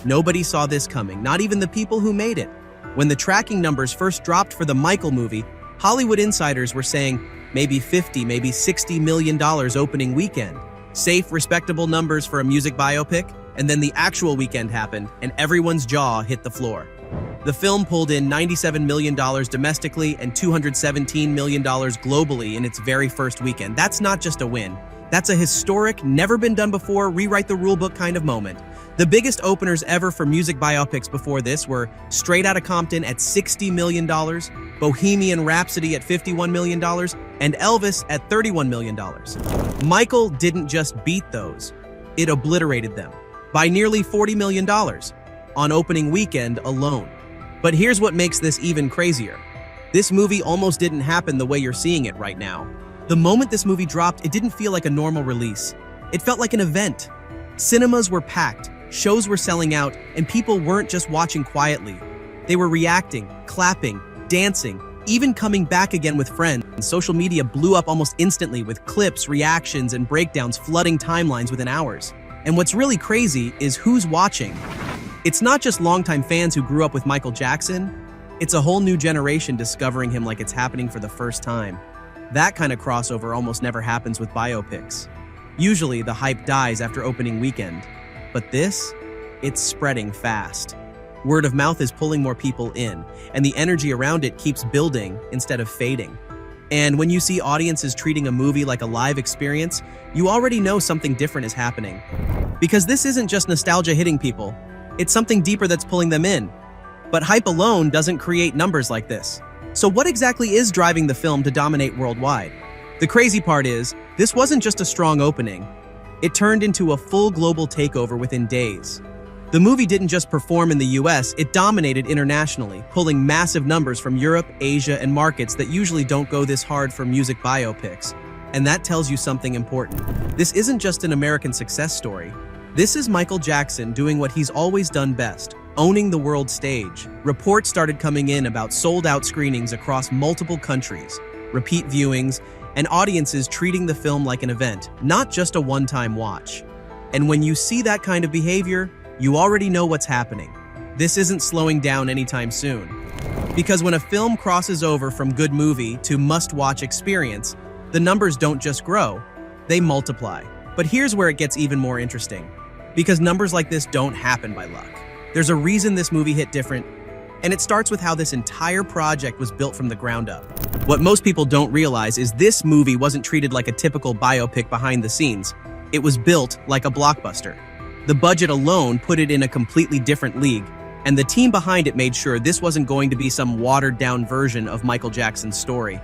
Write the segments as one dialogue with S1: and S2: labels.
S1: Nobody saw this coming, not even the people who made it. When the tracking numbers first dropped for the Michael movie, Hollywood insiders were saying maybe $50, maybe $60 million opening weekend. Safe, respectable numbers for a music biopic, and then the actual weekend happened, and everyone's jaw hit the floor. The film pulled in $97 million domestically and $217 million globally in its very first weekend. That's not just a win. That's a historic, never-been-done-before, rewrite-the-rulebook kind of moment. The biggest openers ever for music biopics before this were Straight Outta Compton at $60 million, Bohemian Rhapsody at $51 million, and Elvis at $31 million. Michael didn't just beat those, it obliterated them by nearly $40 million on opening weekend alone. But here's what makes this even crazier. This movie almost didn't happen the way you're seeing it right now. The moment this movie dropped, it didn't feel like a normal release. It felt like an event. Cinemas were packed, shows were selling out, and people weren't just watching quietly. They were reacting, clapping, dancing, even coming back again with friends. Social media blew up almost instantly with clips, reactions, and breakdowns flooding timelines within hours. And what's really crazy is who's watching. It's not just longtime fans who grew up with Michael Jackson, it's a whole new generation discovering him like it's happening for the first time. That kind of crossover almost never happens with biopics. Usually, the hype dies after opening weekend. But this, it's spreading fast. Word of mouth is pulling more people in, and the energy around it keeps building instead of fading. And when you see audiences treating a movie like a live experience, you already know something different is happening. Because this isn't just nostalgia hitting people, it's something deeper that's pulling them in. But hype alone doesn't create numbers like this. So what exactly is driving the film to dominate worldwide? The crazy part is, this wasn't just a strong opening. It turned into a full global takeover within days. The movie didn't just perform in the US, it dominated internationally, pulling massive numbers from Europe, Asia, and markets that usually don't go this hard for music biopics. And that tells you something important. This isn't just an American success story. This is Michael Jackson doing what he's always done best, owning the world stage. Reports started coming in about sold-out screenings across multiple countries, repeat viewings, and audiences treating the film like an event, not just a one-time watch. And when you see that kind of behavior, you already know what's happening. This isn't slowing down anytime soon. Because when a film crosses over from good movie to must-watch experience, the numbers don't just grow, they multiply. But here's where it gets even more interesting. Because numbers like this don't happen by luck. There's a reason this movie hit different, and it starts with how this entire project was built from the ground up. What most people don't realize is this movie wasn't treated like a typical biopic behind the scenes. It was built like a blockbuster. The budget alone put it in a completely different league, and the team behind it made sure this wasn't going to be some watered-down version of Michael Jackson's story.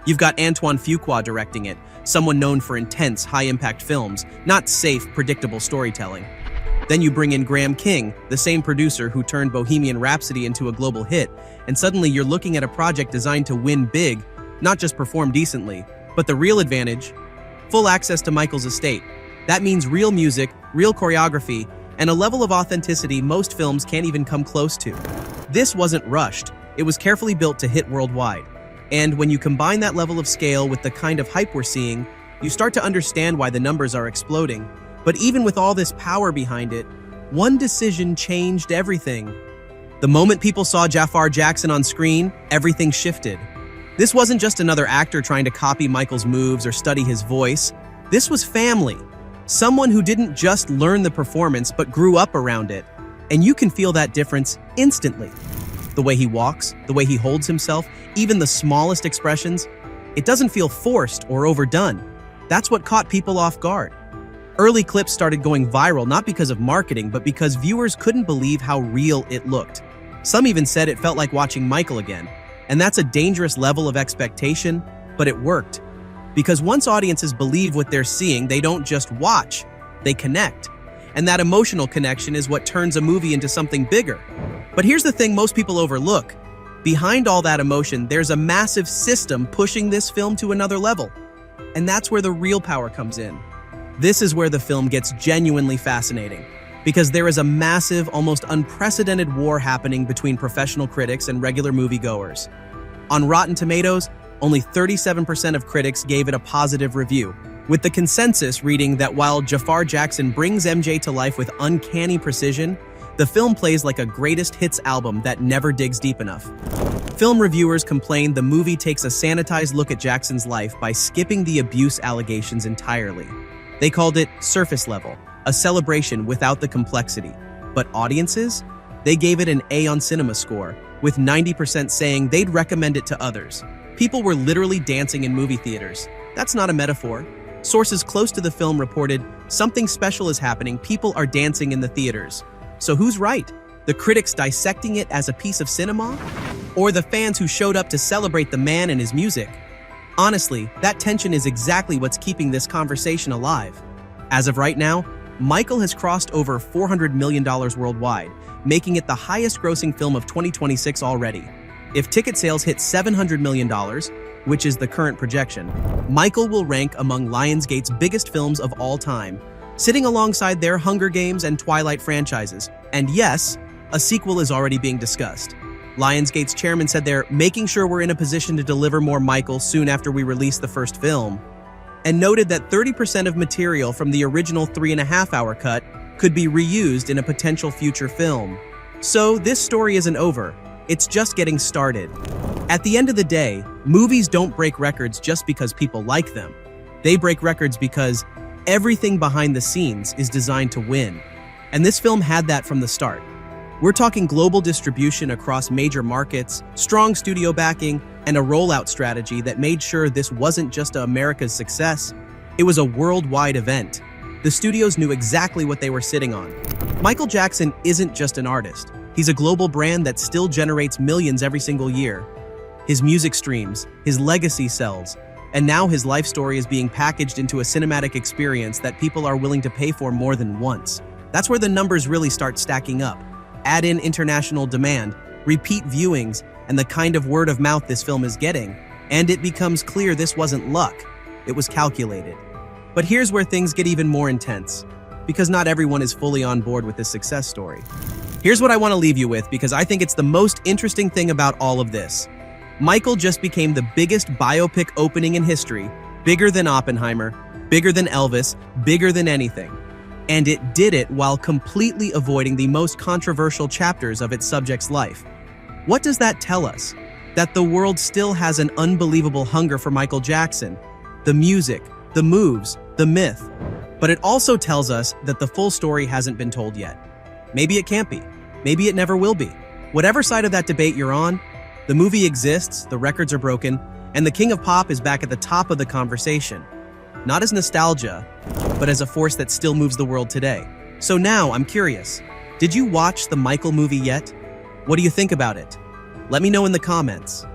S1: You've got Antoine Fuqua directing it, someone known for intense, high-impact films, not safe, predictable storytelling. Then you bring in Graham King, the same producer who turned Bohemian Rhapsody into a global hit, and suddenly you're looking at a project designed to win big, not just perform decently. But the real advantage? Full access to Michael's estate. That means real music, real choreography, and a level of authenticity most films can't even come close to. This wasn't rushed. It was carefully built to hit worldwide. And when you combine that level of scale with the kind of hype we're seeing, you start to understand why the numbers are exploding. But even with all this power behind it, one decision changed everything. The moment people saw Jafar Jackson on screen, everything shifted. This wasn't just another actor trying to copy Michael's moves or study his voice. This was family. Someone who didn't just learn the performance, but grew up around it. And you can feel that difference instantly. The way he walks, the way he holds himself, even the smallest expressions, it doesn't feel forced or overdone. That's what caught people off guard. Early clips started going viral not because of marketing, but because viewers couldn't believe how real it looked. Some even said it felt like watching Michael again. And that's a dangerous level of expectation, but it worked. Because once audiences believe what they're seeing, they don't just watch, they connect. And that emotional connection is what turns a movie into something bigger. But here's the thing most people overlook. Behind all that emotion, there's a massive system pushing this film to another level. And that's where the real power comes in. This is where the film gets genuinely fascinating, because there is a massive, almost unprecedented war happening between professional critics and regular moviegoers. On Rotten Tomatoes, only 37% of critics gave it a positive review, with the consensus reading that while Jafar Jackson brings MJ to life with uncanny precision, The film plays like a greatest hits album that never digs deep enough. Film reviewers complained the movie takes a sanitized look at Jackson's life by skipping the abuse allegations entirely. They called it surface level, a celebration without the complexity. But audiences? They gave it an A on Cinema Score, with 90% saying they'd recommend it to others. People were literally dancing in movie theaters. That's not a metaphor. Sources close to the film reported, "Something special is happening, people are dancing in the theaters." So who's right? The critics dissecting it as a piece of cinema? Or the fans who showed up to celebrate the man and his music? Honestly, that tension is exactly what's keeping this conversation alive. As of right now, Michael has crossed over $400 million worldwide, making it the highest-grossing film of 2026 already. If ticket sales hit $700 million, which is the current projection, Michael will rank among Lionsgate's biggest films of all time, sitting alongside their Hunger Games and Twilight franchises. And yes, a sequel is already being discussed. Lionsgate's chairman said they're making sure we're in a position to deliver more Michael soon after we release the first film, and noted that 30% of material from the original 3.5-hour cut could be reused in a potential future film. So this story isn't over, it's just getting started. At the end of the day, movies don't break records just because people like them. They break records because everything behind the scenes is designed to win. And this film had that from the start. We're talking global distribution across major markets, strong studio backing, and a rollout strategy that made sure this wasn't just America's success, it was a worldwide event. The studios knew exactly what they were sitting on. Michael Jackson isn't just an artist. He's a global brand that still generates millions every single year. His music streams, his legacy sells, and now his life story is being packaged into a cinematic experience that people are willing to pay for more than once. That's where the numbers really start stacking up. Add in international demand, repeat viewings, and the kind of word of mouth this film is getting, and it becomes clear this wasn't luck, it was calculated. But here's where things get even more intense, because not everyone is fully on board with this success story. Here's what I want to leave you with, because I think it's the most interesting thing about all of this. Michael just became the biggest biopic opening in history, bigger than Oppenheimer, bigger than Elvis, bigger than anything. And it did it while completely avoiding the most controversial chapters of its subject's life. What does that tell us? That the world still has an unbelievable hunger for Michael Jackson, the music, the moves, the myth. But it also tells us that the full story hasn't been told yet. Maybe it can't be. Maybe it never will be. Whatever side of that debate you're on, the movie exists, the records are broken, and the King of Pop is back at the top of the conversation. Not as nostalgia, but as a force that still moves the world today. So now, I'm curious, did you watch the Michael movie yet? What do you think about it? Let me know in the comments.